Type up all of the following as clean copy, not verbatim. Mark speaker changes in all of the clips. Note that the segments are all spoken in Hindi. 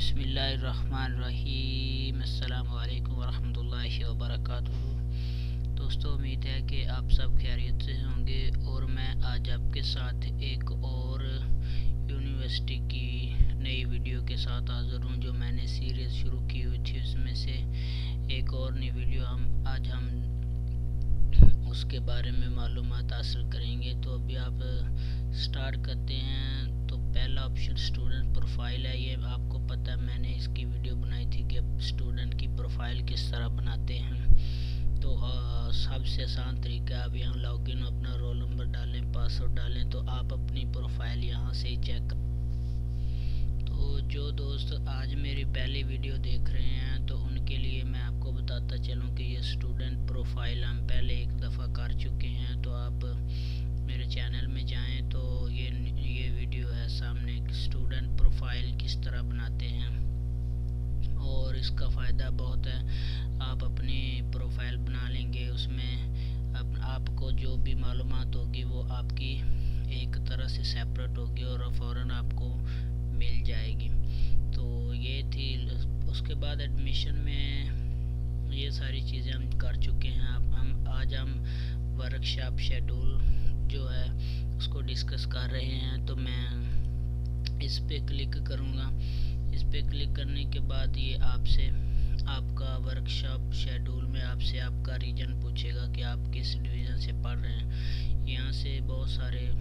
Speaker 1: बिस्मिल्लाहिर्रहमानिर्रहीम। अस्सलामु अलैकुम वरहमतुल्लाहि वबरकातुहू। दोस्तों, उम्मीद है कि आप सब खैरियत से होंगे और मैं आज आपके साथ एक और यूनिवर्सिटी की नई वीडियो के साथ हाज़िर हूँ। जो मैंने सीरीज़ शुरू की हुई थी उसमें से एक और नई वीडियो आज हम उसके बारे में मालूमात हासिल करेंगे। तो अभी आप स्टार्ट करते हैं। तो पहला ऑप्शन स्टूडेंट प्रोफाइल है। ये आपको पता है, मैंने इसकी वीडियो बनाई थी कि स्टूडेंट की प्रोफाइल किस तरह बनाते हैं। तो सबसे आसान तरीका है, आप यहाँ लॉगिन अपना रोल नंबर डालें, पासवर्ड डालें, तो आप अपनी प्रोफाइल यहाँ से ही चेक कर। तो जो दोस्त आज मेरी पहली वीडियो देख रहे हैं तो उनके लिए मैं आपको बताता चलूँ कि ये स्टूडेंट प्रोफाइल हम पहले एक दफ़ा कर चुके हैं। तो आप मेरे चैनल में जाएं तो ये वीडियो है सामने, स्टूडेंट प्रोफाइल किस तरह बनाते हैं और इसका फ़ायदा बहुत है। आप अपनी प्रोफाइल बना लेंगे, उसमें आपको जो भी मालूमात होगी वो आपकी एक तरह से सेपरेट होगी और फ़ौरन आपको मिल जाएगी। तो ये थी। उसके बाद एडमिशन में ये सारी चीज़ें हम कर चुके हैं। आज हम वर्कशॉप शेड्यूल जो है उसको डिस्कस कर रहे हैं। तो मैं इस पे क्लिक करूँगा। इस पे क्लिक करने के बाद ये आपसे आपका वर्कशॉप शेड्यूल में आपसे आपका रीजन पूछेगा कि आप किस डिवीज़न से पढ़ रहे हैं। यहाँ से बहुत सारे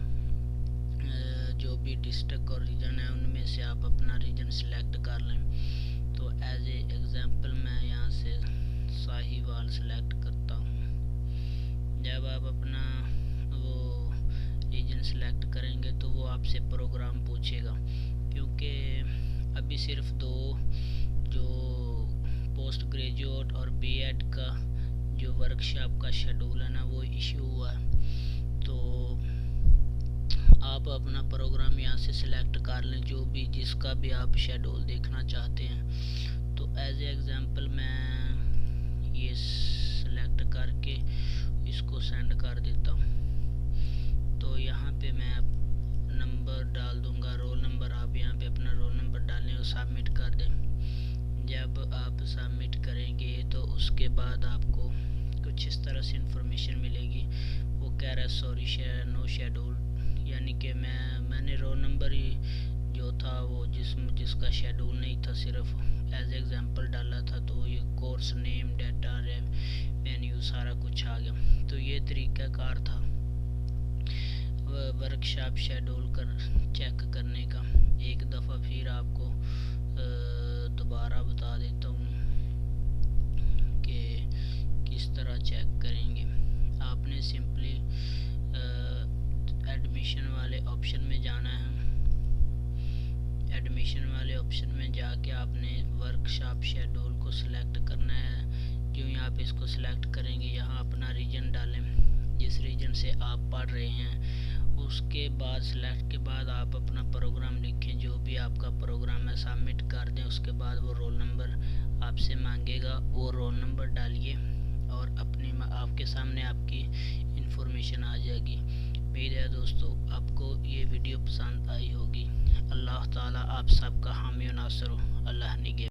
Speaker 1: जो भी डिस्ट्रिक्ट और रीजन है उनमें से आप अपना रीजन सिलेक्ट कर लें। तो एज ए एग्जांपल मैं यहाँ से साहिवाल सेलेक्ट करता हूँ। जब आप अपना वो रीजन सेलेक्ट करेंगे तो वो आपसे प्रोग्राम पूछेगा, क्योंकि अभी सिर्फ दो जो पोस्ट ग्रेजुएट और बीएड का जो वर्कशॉप का शेड्यूल है ना वो इशू हुआ है। तो आप अपना प्रोग्राम यहाँ से सिलेक्ट कर लें, जो भी जिसका भी आप शेड्यूल देखना चाहते हैं। तो एज ए एग्जांपल मैं ये सिलेक्ट करके इसको सेंड कर देता हूँ। तो यहाँ पे मैं नंबर डाल दूँगा, रोल नंबर। आप यहाँ पे अपना रोल नंबर डालें और सबमिट कर दें। जब आप सबमिट करेंगे तो उसके बाद आपको कुछ इस तरह से इंफॉर्मेशन मिलेगी। वो कह रहा है सॉरी नो शेड्यूल, यानी कि मैंने रोल नंबर ही जो था वो जिसका शेड्यूल नहीं था, सिर्फ एज एग्जांपल डाला था। तो ये कोर्स नेम, डाटा, मेन्यू सारा कुछ आ गया। तो ये तरीक़ाकार था वर्कशॉप शेड्यूल चेक करने का। एक दफ़ा फिर आपको दोबारा बता देता हूँ कि किस तरह चेक करेंगे। आपने सिंपली एडमिशन वाले ऑप्शन में जाना है। एडमिशन वाले ऑप्शन में जाके आपने वर्कशॉप शेड्यूल को सिलेक्ट करना है। जो ही आप इसको सिलेक्ट करेंगे, यहाँ अपना रीजन डालें जिस रीजन से आप पढ़ रहे हैं। उसके बाद सिलेक्ट के बाद आप अपना प्रोग्राम लिखें, जो भी आपका प्रोग्राम है सबमिट कर दें। उसके बाद वो रोल नंबर आपसे मांगेगा, वो रोल नंबर डालिए और आपके सामने आपकी इंफॉर्मेशन आ जाएगी। उम्मीद है दोस्तों आपको ये वीडियो पसंद आई होगी। अल्लाह ताला आप सबका हामी और नासर हो। अल्लाह निगहबान।